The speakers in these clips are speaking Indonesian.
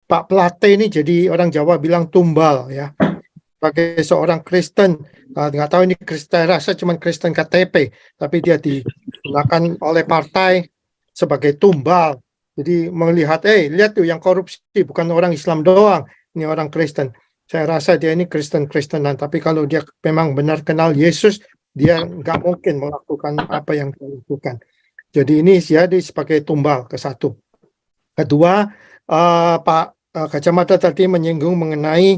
Pak Plate ini jadi orang Jawa bilang tumbal ya. Sebagai seorang Kristen, nggak tahu ini Kristen, rasa cuma Kristen KTP, tapi dia digunakan oleh partai sebagai tumbal. Jadi melihat, lihat tuh yang korupsi bukan orang Islam doang, ini orang Kristen. Saya rasa dia ini Kristen-Kristenan, tapi kalau dia memang benar kenal Yesus, dia nggak mungkin melakukan apa yang dia lakukan. Jadi ini jadi sebagai tumbal ke satu. Kedua, Pak Kacamata tadi menyinggung mengenai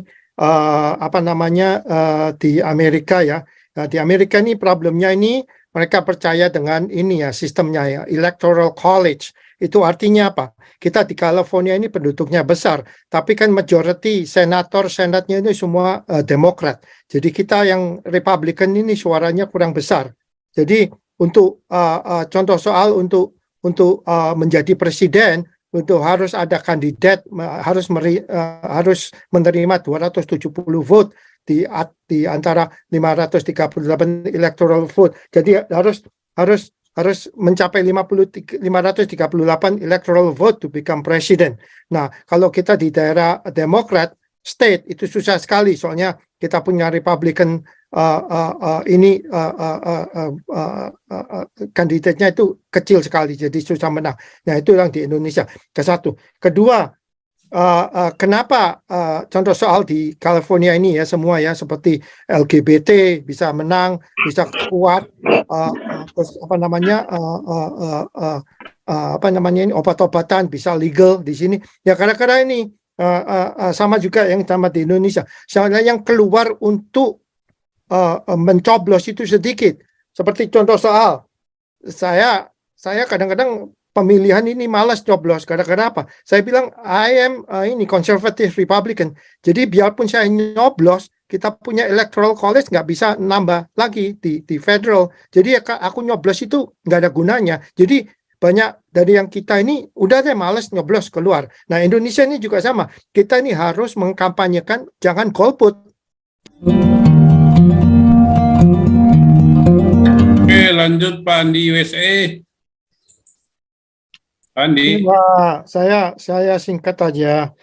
di Amerika ya. Nah, di Amerika ini problemnya ini mereka percaya dengan ini ya sistemnya ya, Electoral College. Itu artinya apa? Kita di California ini penduduknya besar, tapi kan majority senatnya ini semua Demokrat. Jadi kita yang Republican ini suaranya kurang besar. Jadi untuk contoh soal untuk menjadi presiden, untuk harus ada kandidat harus menerima 270 vote di antara 538 electoral vote. Jadi harus mencapai 538 electoral vote to become president. Nah, kalau kita di daerah Demokrat state itu susah sekali, soalnya kita punya Republican kandidatnya itu kecil sekali, jadi susah menang. Nah, itu yang di Indonesia ke satu. Kedua, kenapa contoh soal di California ini ya semua ya seperti LGBT bisa menang, bisa kuat, terus ini obat-obatan bisa legal di sini. Ya karena ini sama juga yang sama di Indonesia. Soalnya yang keluar untuk mencoblos itu sedikit. Seperti contoh soal, saya kadang-kadang pemilihan ini malas coblos. Karena apa? Saya bilang, I am ini conservative Republican. Jadi biarpun saya nyoblos, kita punya electoral college nggak bisa nambah lagi di federal. Jadi ya aku nyoblos itu nggak ada gunanya. Jadi banyak dari yang kita ini udah deh malas nyoblos keluar. Nah, Indonesia ini juga sama. Kita ini harus mengkampanyekan jangan golput. Oke, lanjut Pak Andi USA. Andi. Pak, saya singkat aja.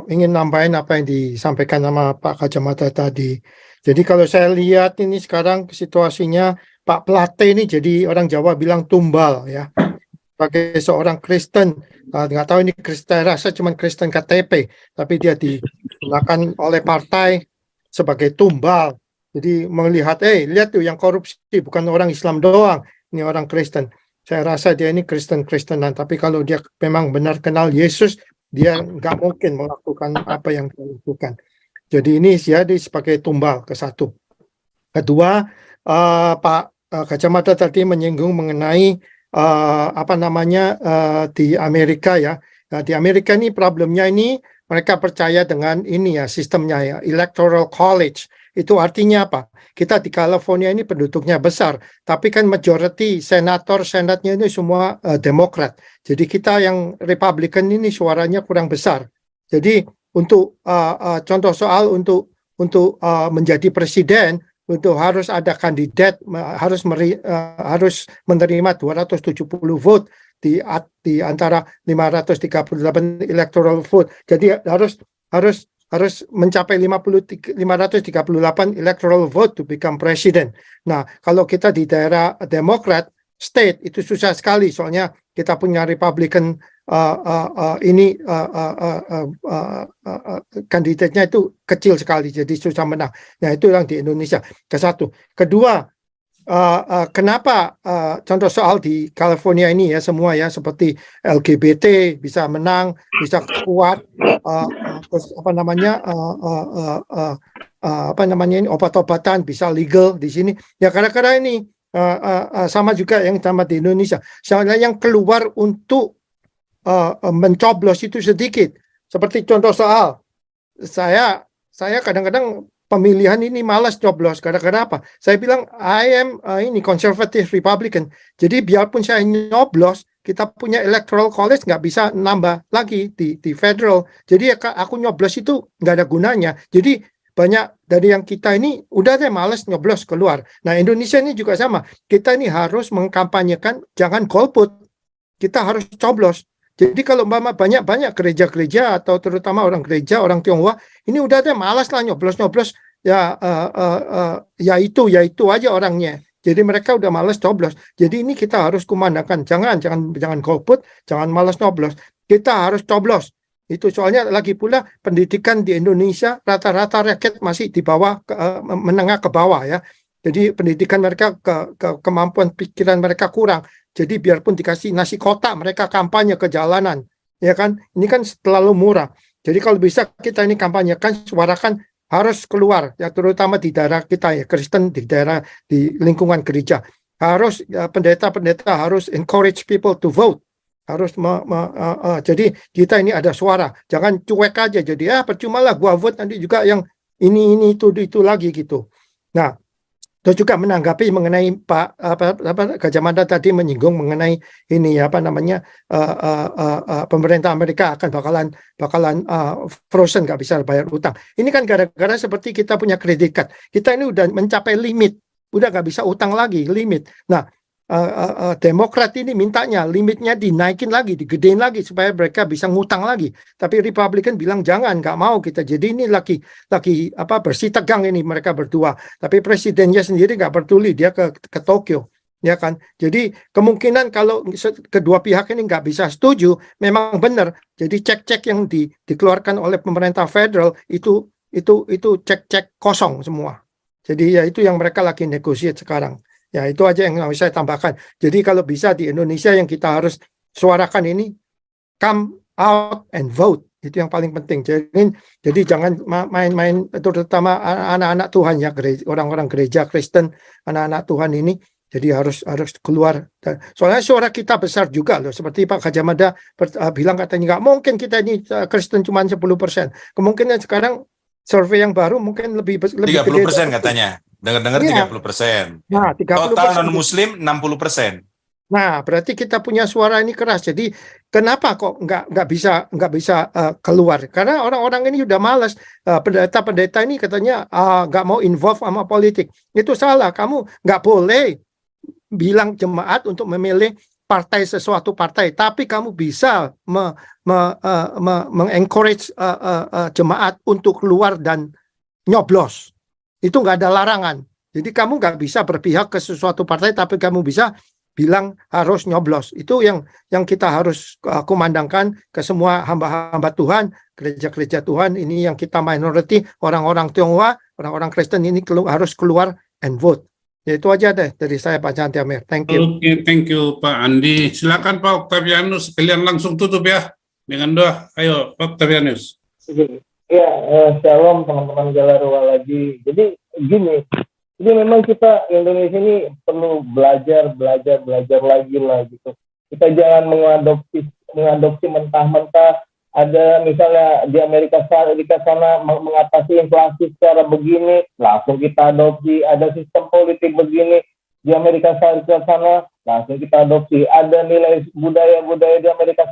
Ingin nambahin apa yang disampaikan sama Pak Kacamata tadi. Jadi kalau saya lihat ini sekarang situasinya Pak Plate ini jadi orang Jawa bilang tumbal ya. Sebagai seorang Kristen, nggak tahu ini Kristen, rasa cuma Kristen KTP, tapi dia digunakan oleh partai sebagai tumbal. Jadi melihat, lihat tuh yang korupsi bukan orang Islam doang, ini orang Kristen. Saya rasa dia ini Kristen-Kristenan, tapi kalau dia memang benar kenal Yesus, dia nggak mungkin melakukan apa yang dia lakukan. Jadi ini jadi sebagai tumbal ke satu. Kedua, Pak Kacamata tadi menyinggung mengenai di Amerika ya. Nah, di Amerika ini problemnya ini mereka percaya dengan ini ya sistemnya ya, Electoral College. Itu artinya apa? Kita di California ini penduduknya besar, tapi kan majority senatnya ini semua Demokrat. Jadi kita yang Republican ini suaranya kurang besar. Jadi untuk contoh soal untuk menjadi presiden, untuk harus ada kandidat harus menerima 270 vote di antara 538 electoral vote. Jadi harus mencapai 538 electoral vote to become president. Nah, kalau kita di daerah Demokrat state itu susah sekali, soalnya kita punya Republican kandidatnya itu kecil sekali, jadi susah menang. Nah, itu yang di Indonesia ke satu. Kedua, kenapa contoh soal di California ini ya semua ya seperti LGBT bisa menang, bisa kuat, terus ini obat-obatan bisa legal di sini. Ya karena ini sama juga yang sama di Indonesia. Soalnya yang keluar untuk mencoblos itu sedikit. Seperti contoh soal, saya kadang-kadang pemilihan ini malas coblos. Karena apa? Saya bilang I am ini conservative Republican. Jadi biarpun saya nyoblos, kita punya electoral college nggak bisa nambah lagi di federal. Jadi ya aku nyoblos itu nggak ada gunanya. Jadi banyak dari yang kita ini udah deh malas nyoblos keluar. Nah, Indonesia ini juga sama. Kita ini harus mengkampanyekan jangan golput. Kita harus coblos. Jadi kalau umpama banyak-banyak gereja-gereja atau terutama orang gereja, orang Tionghoa, ini udah deh malas lah nyoblos-nyoblos, ya itu aja orangnya. Jadi mereka udah malas coblos. Jadi ini kita harus kumandangkan, jangan golput, jangan malas nyoblos. Kita harus coblos. Itu soalnya lagi pula pendidikan di Indonesia rata-rata rakyat masih di bawah, menengah ke bawah ya. Jadi pendidikan mereka, kemampuan pikiran mereka kurang. Jadi biarpun dikasih nasi kotak, mereka kampanye ke jalanan, ya kan? Ini kan terlalu murah. Jadi kalau bisa kita ini kampanyekan, suarakan harus keluar, ya terutama di daerah kita ya, Kristen di daerah di lingkungan gereja. Harus pendeta-pendeta harus encourage people to vote. Harus jadi kita ini ada suara, jangan cuek aja. Jadi percuma lah gua vote nanti juga yang ini itu lagi gitu. Nah, terus juga menanggapi mengenai Pak Gajah Mada tadi menyinggung mengenai ini pemerintah Amerika akan bakalan frozen, nggak bisa bayar utang. Ini kan gara-gara seperti kita punya kredit card, kita ini udah mencapai limit, udah nggak bisa utang lagi, limit. Nah, Demokrat ini mintanya limitnya dinaikin lagi, digedein lagi supaya mereka bisa ngutang lagi. Tapi Republikan bilang jangan, nggak mau kita. Jadi ini lagi bersih tegang ini mereka berdua. Tapi presidennya sendiri nggak peduli, dia ke Tokyo, ya kan. Jadi kemungkinan kalau kedua pihak ini nggak bisa setuju, memang benar. Jadi cek-cek yang dikeluarkan oleh pemerintah federal itu cek-cek kosong semua. Jadi ya itu yang mereka lagi negosiasi sekarang. Ya itu aja yang saya tambahkan. Jadi kalau bisa di Indonesia yang kita harus suarakan ini, come out and vote. Itu yang paling penting. Jadi jangan main-main, terutama anak-anak Tuhan ya, orang-orang gereja Kristen, anak-anak Tuhan ini. Jadi harus keluar. Soalnya suara kita besar juga loh. Seperti Pak Gajah Mada bilang katanya nggak mungkin kita ini Kristen cuma 10%. Kemungkinan sekarang survei yang baru mungkin lebih 30% katanya. Dengar-dengar Iya. 30%. Nah, 30%. Total non-Muslim 60%. Nah, berarti kita punya suara ini keras. Jadi kenapa kok nggak bisa keluar? Karena orang-orang ini udah malas. Pendeta-pendeta ini katanya nggak mau involve sama politik. Itu salah. Kamu nggak boleh bilang jemaat untuk memilih sesuatu partai, tapi kamu bisa mengencourage jemaat untuk keluar dan nyoblos. Itu nggak ada larangan. Jadi kamu nggak bisa berpihak ke sesuatu partai, tapi kamu bisa bilang harus nyoblos. Itu yang kita harus kumandangkan ke semua hamba-hamba Tuhan, gereja-gereja Tuhan. Ini yang kita minority, orang-orang Tionghoa, orang-orang Kristen ini harus keluar and vote. Ya itu aja deh dari saya Pak Chantiamer. Thank you. Oke, thank you Pak Andi. Silakan Pak Octavianus, kalian langsung tutup ya dengan doa. Ayo Pak Octavianus. Ya, shalom teman-teman Galarua lagi. Jadi gini, ini memang kita Indonesia ini perlu belajar lagi lah gitu. Kita jangan mengadopsi mentah-mentah. Ada misalnya di Amerika sana mengatasi inflasi secara begini, langsung kita adopsi. Ada sistem politik begini di Amerika sana, langsung kita adopsi. Ada nilai budaya di Amerika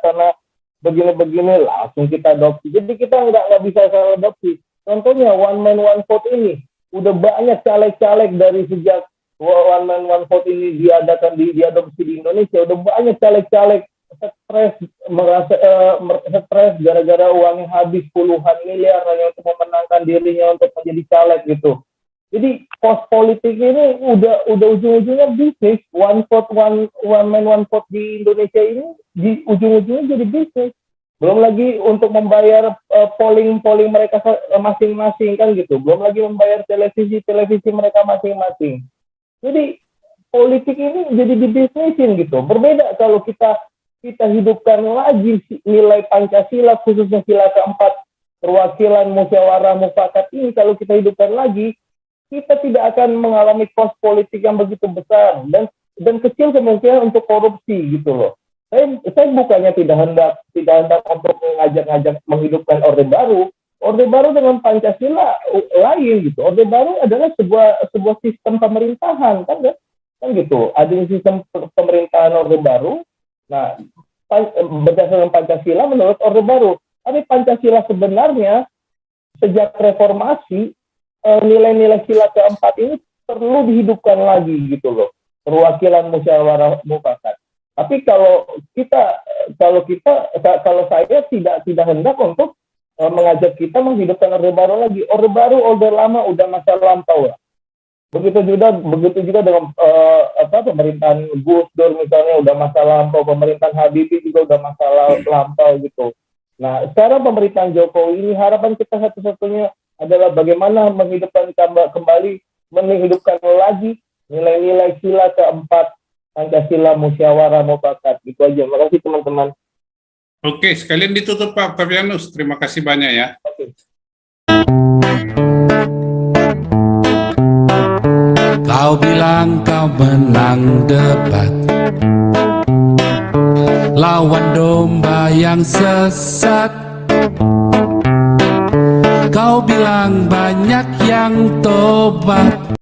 sana begini-begini, langsung kita adopsi. Jadi kita nggak bisa salah adopsi. Contohnya one man one vote ini udah banyak caleg-caleg dari sejak one man one vote ini diadopsi di Indonesia. Udah banyak caleg-caleg stres gara-gara uangnya habis puluhan miliar hanya untuk memenangkan dirinya untuk menjadi caleg gitu. Jadi kos politik ini udah ujung-ujungnya bisnis. One man one vote di Indonesia ini di ujung-ujungnya jadi bisnis. Belum lagi untuk membayar polling mereka masing-masing kan gitu. Belum lagi membayar televisi mereka masing-masing. Jadi politik ini jadi dibisnisin gitu. Berbeda kalau kita hidupkan lagi nilai Pancasila, khususnya sila keempat, perwakilan musyawarah mufakat ini, kalau kita hidupkan lagi, kita tidak akan mengalami kos politik yang begitu besar dan kecil kemungkinan untuk korupsi gitu loh. Saya bukannya tidak hendak untuk mengajak menghidupkan Orde Baru. Orde Baru dengan Pancasila lain gitu. Orde Baru adalah sebuah sistem pemerintahan kan gitu. Ada sistem pemerintahan Orde Baru. Nah, berdasarkan Pancasila menurut Orde Baru. Tapi Pancasila sebenarnya sejak reformasi nilai-nilai sila keempat ini perlu dihidupkan lagi gitu loh. Perwakilan musyawarah mufakat. Tapi kalau saya tidak hendak untuk mengajak kita menghidupkan Orde Baru lagi. Orde Baru, Orde Lama udah masa lampau lah. Begitu juga dengan pemerintahan Gus Dur misalnya udah masa lampau, pemerintahan Habibie juga udah masa lampau gitu. Nah, sekarang pemerintahan Jokowi ini harapan kita satu-satunya adalah bagaimana menghidupkan menghidupkan lagi nilai-nilai sila keempat, Pancasila, musyawarah, mufakat. Itu aja. Terima kasih teman-teman. Oke, sekalian ditutup Pak Octavianus. Terima kasih banyak ya. Oke. Kau bilang kau menang debat, lawan domba yang sesat. Kau bilang banyak yang tobat.